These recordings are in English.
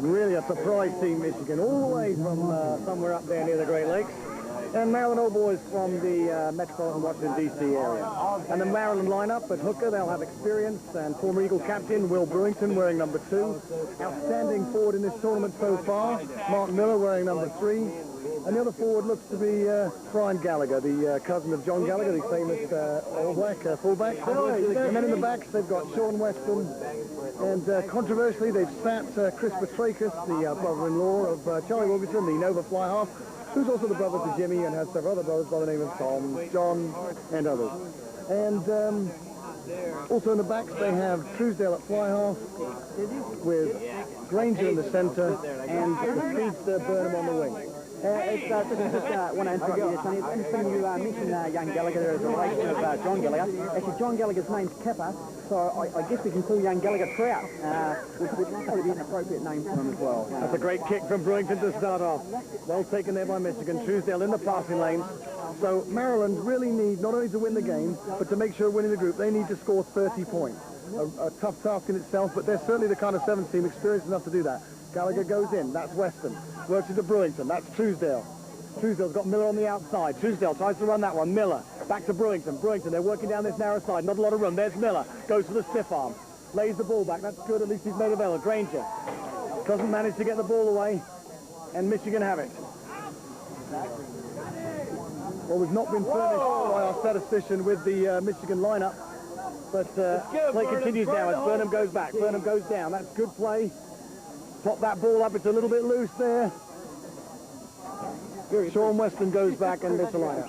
Really a surprise team, Michigan, all the way from somewhere up there near the Great Lakes. And Maryland Old Boys from the metropolitan Washington, D.C. area. And the Maryland lineup at hooker, they'll have experience, and former Eagle captain Will Brewington wearing number 2. Outstanding forward in this tournament so far, Mark Miller wearing number 3. And the other forward looks to be Brian Gallagher, the cousin of John Gallagher, the famous All Black fullback. And then in the backs, they've got Sean Weston. And controversially, they've sat Chris Petrakis, the brother-in-law of Charlie Wilkinson, the Nova fly half, who's also the brother to Jimmy and has several other brothers by the name of Tom, John, and others. And also in the backs, they have Truesdale at fly half with Granger in the centre and the speedster Burnham on the wing. Just want to interrupt you there, Sonny. It's interesting you mentioned young Gallagher as a relation of John Gallagher. Actually, John Gallagher's name's Kipper, so I guess we can call young Gallagher Trout, which would probably be an appropriate name for him as well. That's a great kick from Brewington to start off. Well taken there by Michigan. Truesdale in the passing lanes. So Maryland really need not only to win the game, but to make sure winning the group, they need to score 30 points. A tough task in itself, but they're certainly the kind of 7th team experienced enough to do that. Gallagher goes in, that's Weston. Works into Brewington, that's Truesdale. Truesdale's got Miller on the outside. Truesdale tries to run that one. Miller, back to Brewington. Brewington, they're working down this narrow side. Not a lot of room. There's Miller. Goes for the stiff arm. Lays the ball back. That's good. At least he's made a error. Granger doesn't manage to get the ball away. And Michigan have it. Well, we've not been furnished by our statistician with the Michigan lineup. But play continues now as Burnham goes back. Burnham goes down. That's good play. Pop that ball up. It's a little bit loose there. Sean Weston goes back and misses the lineup.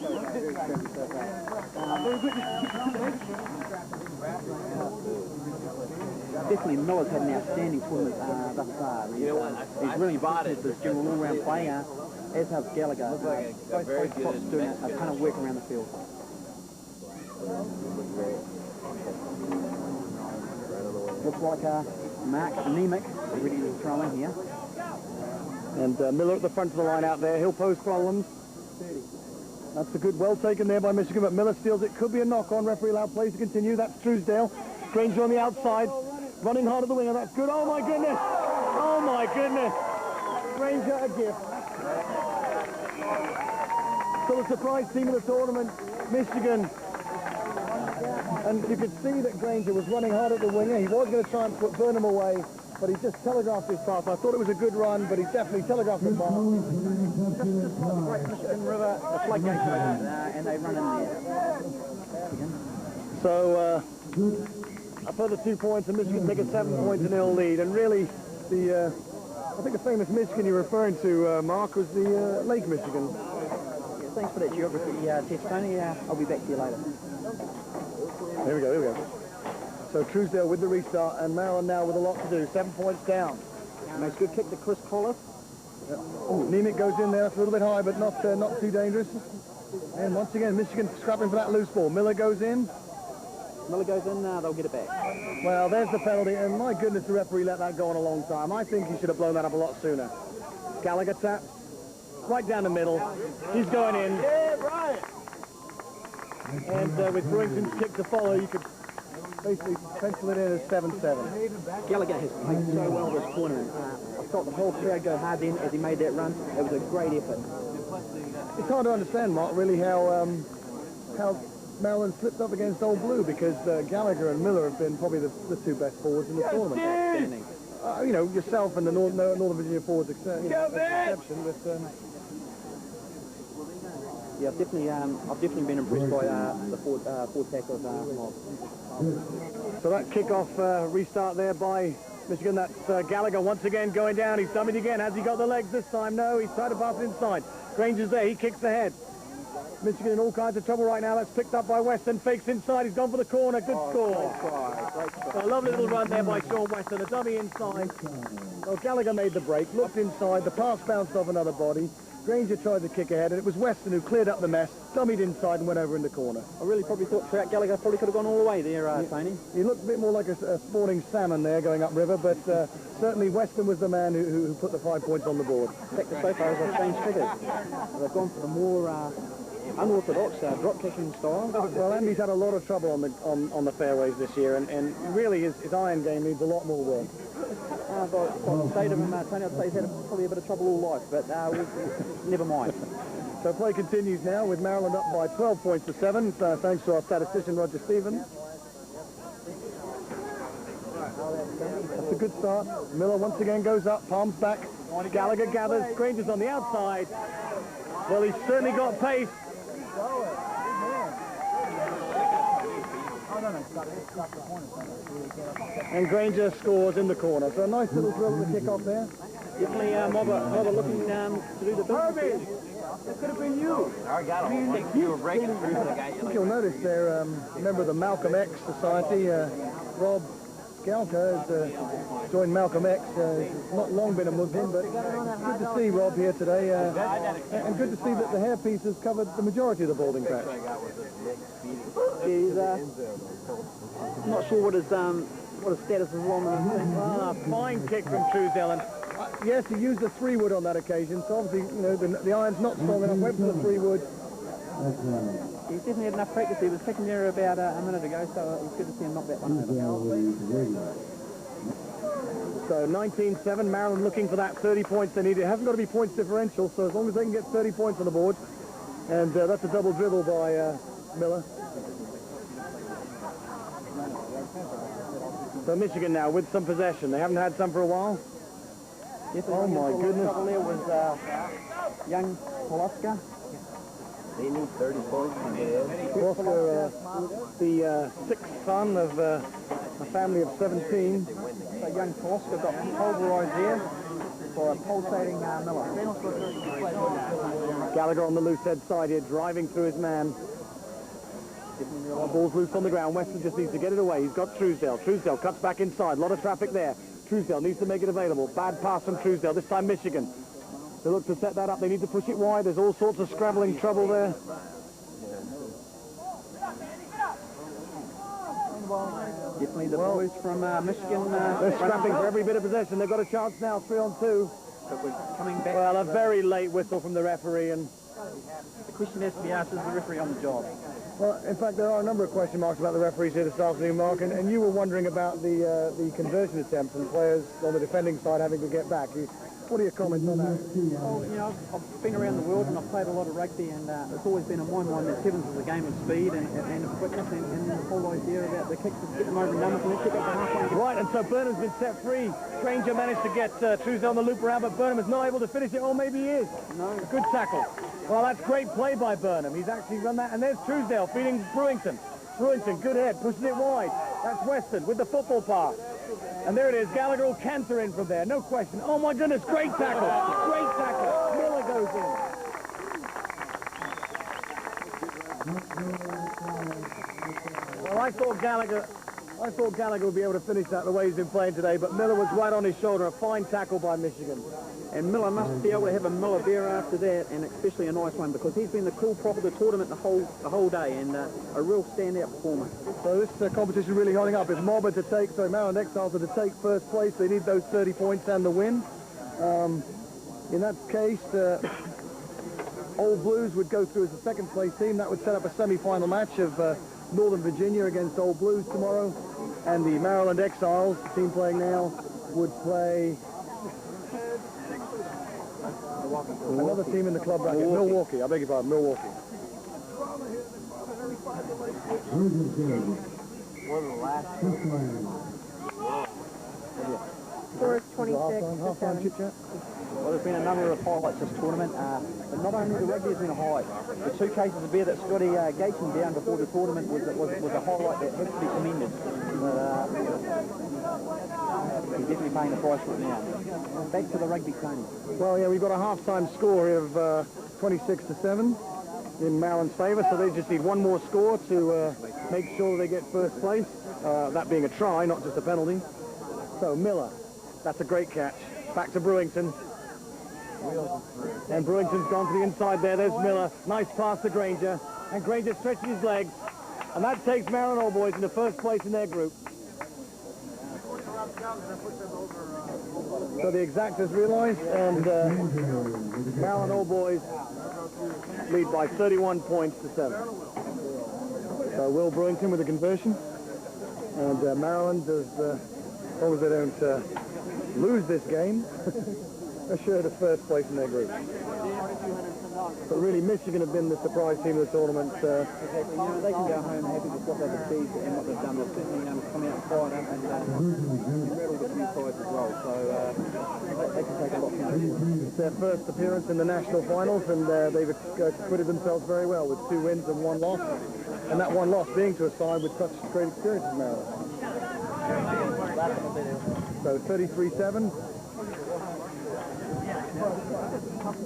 Definitely Miller's had an outstanding tournament thus far. He's really impressed with his general all-round play, as has Gallagher. Both spots doing a ton of work around the field. Looks like Mark Nemec is ready to throw in here. And Miller at the front of the line out there. He'll pose problems. That's a good, well taken there by Michigan, but Miller steals it. Could be a knock on. Referee allowed play to continue. That's Truesdale. Granger on the outside. Running hard at the winger. That's good. Oh, my goodness. Oh, my goodness. Granger a gift. So the surprise team of the tournament, Michigan. And you could see that Granger was running hard at the winger. He was going to try and put Burnham away, but he just telegraphed his pass. I thought it was a good run, but he definitely telegraphed the pass. Just the Great Michigan River, the floodgates open, and they run in there. So, a further 2 points, and Michigan take a 7-0 lead. And really, I think the famous Michigan you're referring to, Mark, was the Lake Michigan. Yeah, thanks for that geography test, Tony. I'll be back to you later. Here we go. So Truesdale with the restart, and Maryland now with a lot to do. 7 points down. Nice good kick to Chris Collis. Yep. Oh, Nemec goes in there. That's a little bit high, but not too dangerous. And once again, Michigan scrapping for that loose ball. Miller goes in. They'll get it back. Well, there's the penalty, and my goodness, the referee let that go on a long time. I think he should have blown that up a lot sooner. Gallagher taps right down the middle. He's going in. Yeah, right. And with Brewington's kick to follow, you could basically pencil it in as 7-7. Gallagher has played so well this tournament. I felt the whole crowd go hard then as he made that run. It was a great effort. It's hard to understand, Mark, really how Maryland slipped up against Old Blue, because Gallagher and Miller have been probably the 2 best forwards in the tournament. Outstanding. You know, yourself and the Northern Virginia forwards exception, but yeah, I've definitely been impressed by the forward tackle of Mob. So that kickoff restart there by Michigan. That's Gallagher once again going down. He's dummied again. Has he got the legs this time? No, he's tried to pass it inside. Granger's there. He kicks ahead. Michigan in all kinds of trouble right now. That's picked up by Weston. Fakes inside. He's gone for the corner. Good score. Great try. A lovely little run there by Sean Weston. A dummy inside. Well, Gallagher made the break. Looked inside. The pass bounced off another body. Granger tried to kick ahead, and it was Weston who cleared up the mess, dummied inside and went over in the corner. I really probably thought Trout Gallagher probably could have gone all the way there, Tony. He looked a bit more like a spawning salmon there going upriver, but certainly Weston was the man who put the 5 points on the board. In fact, so far as they've changed figures. They've gone for the more unorthodox drop-kicking style. Well, Andy's had a lot of trouble on the fairways this year, and really his iron game needs a lot more work. by the state of him, Tony, I'd say he's had probably a bit of trouble all life, but never mind. So play continues now with Maryland up by 12 points to 7, thanks to our statistician, Roger Stevens. That's a good start. Miller once again goes up, palms back. Gallagher gathers, Granger's on the outside. Well, he's certainly got pace. And Granger scores in the corner. So a nice little drill to kick off there. Definitely Mobber looking to do the business. It could have been you. I got it. You were breaking through the guy. I think you'll notice there, a member of the Malcolm X Society, Rob Skalka has joined Malcolm X. He's not long been a Muslim, but good to see Rob here today. And good to see that the hairpiece has covered the majority of the balding patch. He's not sure what his status is on the thing. Fine kick from Truesdale. Yes, he used a 3-wood on that occasion, so obviously, you know, the iron's not strong enough. Went for the 3-wood. He's definitely had enough practice. He was taken there about a minute ago, so it was good to see him knock that one over. So 19-7, Maryland looking for that 30 points they need. It hasn't got to be points differential, so as long as they can get 30 points on the board. And that's a double dribble by Miller. So Michigan now with some possession. They haven't had some for a while. Oh my goodness. The trouble there was young Poloska. They need 30 points to get in. Poloska, the sixth son of a family of 17. So young Poloska got pulverized there for a pulsating Miller. Gallagher on the loose head side here, driving through his man. Ball's loose on the ground. Weston just needs to get it away. He's got Truesdale. Truesdale cuts back inside. A lot of traffic there. Truesdale needs to make it available. Bad pass from Truesdale. This time Michigan. They look to set that up. They need to push it wide. There's all sorts of scrabbling trouble there. Definitely the boys from Michigan. They're scrapping for every bit of possession. They've got a chance now, 3-on-2. But we're coming back. Well, a very late whistle from the referee. And the question has to be asked, is the referee on the job? well, in fact, there are a number of question marks about the referees here this afternoon, Mark, and you were wondering about the conversion attempts and players on the defending side having to get back. What are your comments on that? Well, you know, I've been around the world and I've played a lot of rugby, and it's always been in my mind that sevens is a game of speed and of quickness, and the whole idea about the kicks is get them over numbers and then kick up the halfway. Right, and so Burnham's been set free. Granger managed to get Truesdale on the loop around, but Burnham is not able to finish it, or maybe he is. No. Good tackle. Well, that's great play by Burnham. He's actually run that, and there's Truesdale feeding Brewington. Brewington, good head, pushes it wide. That's Weston with the football pass. And there it is. Gallagher will canter in from there, no question. Oh my goodness, great tackle. Great tackle. Miller goes in. Well, I thought Gallagher would be able to finish that the way he's been playing today, but Miller was right on his shoulder. A fine tackle by Michigan. And Miller must be able to have a Miller beer after that, and especially a nice one, because he's been the cool prop of the tournament the whole day, and a real standout performer. So this competition really holding up. It's Maryland Exiles are to take first place. They need those 30 points and the win. In that case, Old Blues would go through as the second place team. That would set up a semi-final match of Northern Virginia against Old Blues tomorrow. And the Maryland Exiles, the team playing now, would play another team in the club bracket, Milwaukee. I beg your pardon, Milwaukee. Score is 26-7. Chit-chat. Well, there's been a number of highlights this tournament, but not only the rugby has been a highlight. The 2 cases of beer that Scotty gave him down before the tournament was a highlight that has to be commended. He's definitely paying the price for it now. Back to the rugby, Tony. Well, yeah, we've got a half-time score here of 26-7 in Maryland's favour, so they just need one more score to make sure they get first place, that being a try, not just a penalty. So Miller, that's a great catch. Back to Brewington. And Brewington's gone to the inside there. There's Miller. Nice pass to Granger. And Granger stretches his legs. And that takes Maryland Old Boys into first place in their group. So the exactas realised, and Maryland Old Boys lead by 31 points to 7. So Will Brewington with a conversion. And Maryland, as long as they don't lose this game, assured a first place in their group. But really, Michigan have been the surprise team of the tournament. Exactly. You know, they can go home happy with what they've achieved and what they've done. They've certainly come out fired up and rattled a few sides as well. So they can take a lot from that. It's their first appearance in the national finals, and they've acquitted themselves very well with 2 wins and 1 loss. And that 1 loss being to a side with such great experience as Maryland. So 33-7.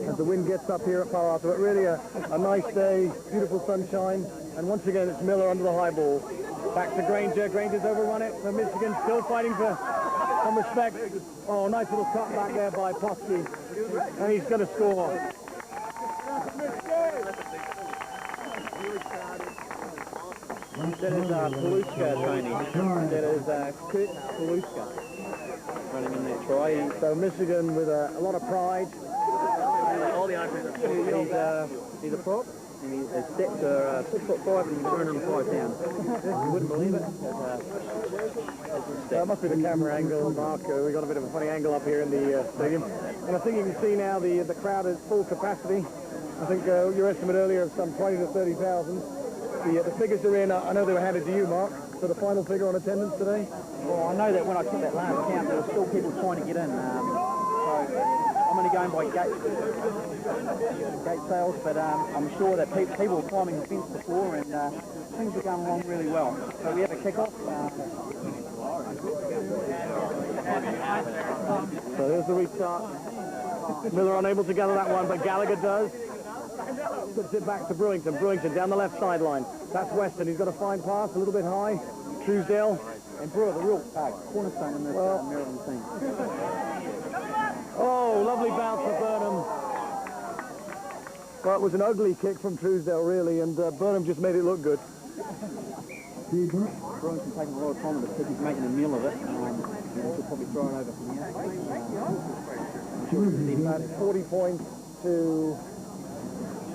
As the wind gets up here at Palo Alto, but really a nice day, beautiful sunshine, and once again it's Miller under the high ball. Back to Granger. Granger's overrun it for Michigan, still fighting for some respect. Oh, nice little cut back there by Posky, and he's going to score. That is Paluska, Tony. That is Kurt Paluska running in that try. So Michigan with a lot of pride. He's a prop, and his steps are 6'5" and 205 pounds. You wouldn't believe it. That must be the camera angle, Mark. We got a bit of a funny angle up here in the stadium. And I think you can see now the crowd is full capacity. I think your estimate earlier of some 20 to 30,000. The figures are in. I know they were handed to you, Mark. So the final figure on attendance today? Well, I know that when I took that last count, there were still people trying to get in. So I'm only going by gate sales, but I'm sure that people were climbing the fence before, and things are going along really well. So we have a kick-off. So here's the restart. Miller unable to gather that one, but Gallagher does. Puts it back to Brewington. Brewington down the left sideline. That's Weston. He's got a fine pass, a little bit high. Truesdale. And Brewer, the real cornerstone in this Maryland team. Oh, lovely bounce for Burnham. Well, it was an ugly kick from Truesdale, really, and Burnham just made it look good. Brewington's taking a lot of time with it because he's making a meal of it. He'll probably throw it over from here. 40 points to...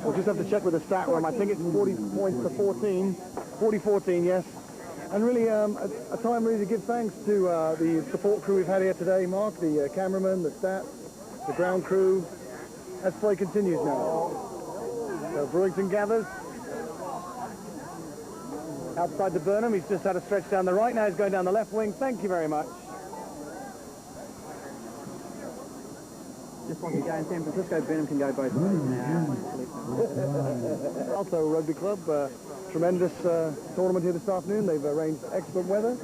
We'll just have to check with the stat room. I think it's 40 points to 14. 40-14, yes. And really a time really to give thanks to the support crew we've had here today, Mark, the cameraman, the stats, the ground crew, as play continues now. So Brewington gathers. Outside to Burnham, he's just had a stretch down the right, now he's going down the left wing. Thank you very much. Just like you go in San Francisco, Burnham can go both ways now. Also, Rugby Club, tremendous tournament here this afternoon. They've arranged excellent weather.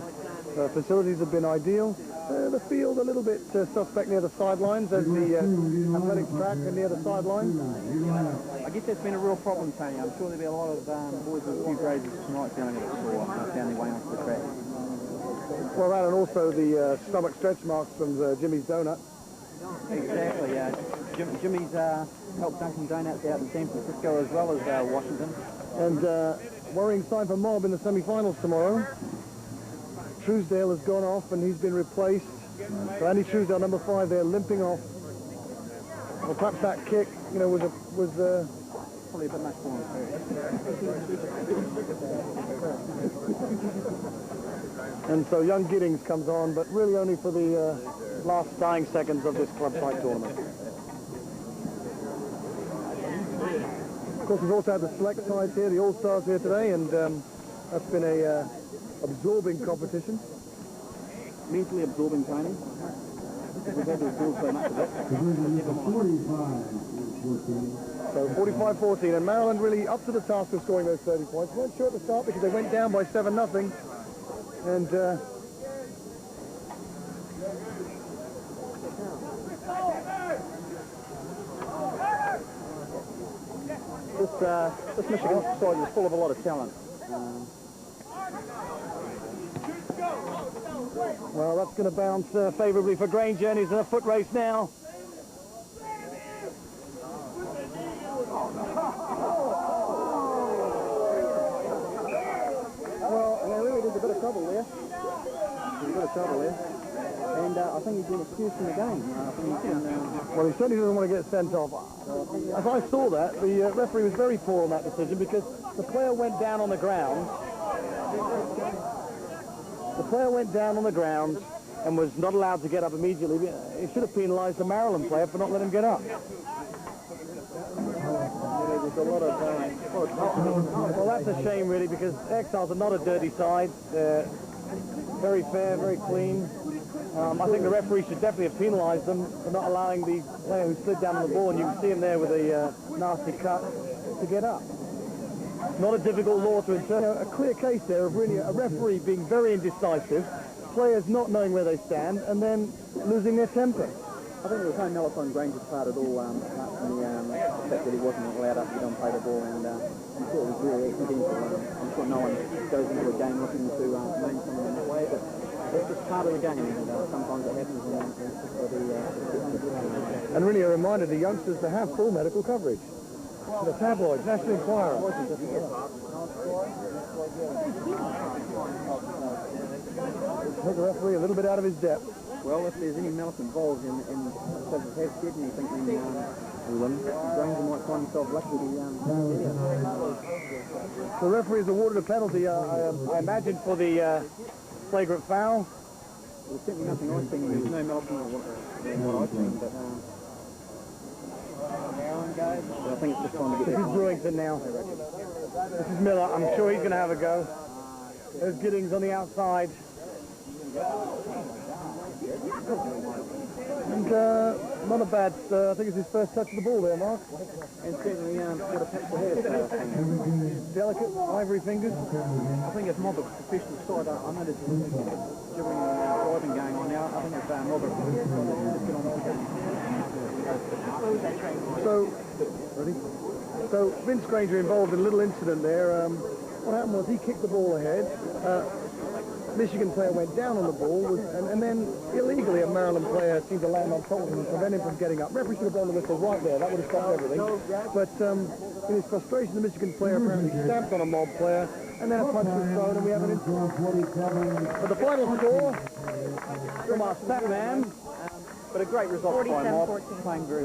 Facilities have been ideal. The field a little bit suspect near the sidelines as the athletics track and near the sidelines. I guess that's been a real problem, Tony. I'm sure there'll be a lot of boys with a few grazes tonight down at the floor, down their way onto the track. Well, that and also the stomach stretch marks from Jimmy's Donut. Exactly, yeah. Jimmy's helped Dunkin' Donuts out in San Francisco as well as Washington. And worrying sign for Mob in the semi-finals tomorrow. Truesdale has gone off and he's been replaced. So Andy Truesdale, number 5 there, limping off. Well, perhaps that kick, you know, was probably a bit much for him. And so young Giddings comes on, but really only for the last dying seconds of this club fight tournament. Of course, we've also had the select sides here, the All-Stars here today, and that's been a absorbing competition. Mentally absorbing, Tony. We've had to absorb so much of it. So 45-14, and Maryland really up to the task of scoring those 30 points. Weren't sure at the start because they went down by 7-0, and this Michigan side is full of a lot of talent. Well, that's going to bounce favourably for Granger, and he's in a foot race now. Well, really, there's a bit of trouble there. And I think he's been excused from the game. Well, he certainly doesn't want to get sent off. As I saw that, the referee was very poor on that decision because the player went down on the ground. and was not allowed to get up immediately. He should have penalised the Maryland player for not letting him get up. There's a lot of Well, that's a shame, really, because Exiles are not a dirty side. They're very fair, very clean. I think the referee should definitely have penalised them for not allowing the player who slid down on the ball, and you can see him there with a nasty cut, to get up. Not a difficult law to interpret. A clear case there of really a referee being very indecisive, players not knowing where they stand, and then losing their temper. I think there was no malice on Granger's part at all, apart from the fact that he wasn't allowed up to get on play the ball, and I'm sure it was really accidental. I'm sure no one goes into a game looking to name someone in that way, but it's just part of the game, and sometimes it happens. And really a reminder to youngsters to have full medical coverage. The tabloids, National Enquirer. Take the referee a little bit out of his depth. Well, if there's any malice involved in such as has said, and you think then Granger might find himself lucky to The referee has awarded a penalty, I imagine, for the flagrant foul. There's certainly nothing I've seen. There's no malice in what I've seen, but I think it's just trying to get This is Brewington now. This is Miller. I'm sure he's going to have a go. There's Giddings on the outside. And not a bad, I think it's his first touch of the ball there, Mark. And certainly what a patch to have. Delicate, ivory fingers. I think it's more of a professional side. I know there's driving going on now. I think it's more of a professional side. Just get on with the game. So Vince Granger involved in a little incident there. What happened was he kicked the ball ahead. Michigan player went down on the ball, and then illegally a Maryland player seemed to land on top of him and prevent him from getting up. Referee should have blown the whistle right there. That would have stopped everything. But in his frustration, the Michigan player apparently stamped on a mob player, and then a punch was thrown, and we have an incident. But the final score from our stat man, but a great result by Mob, playing very well.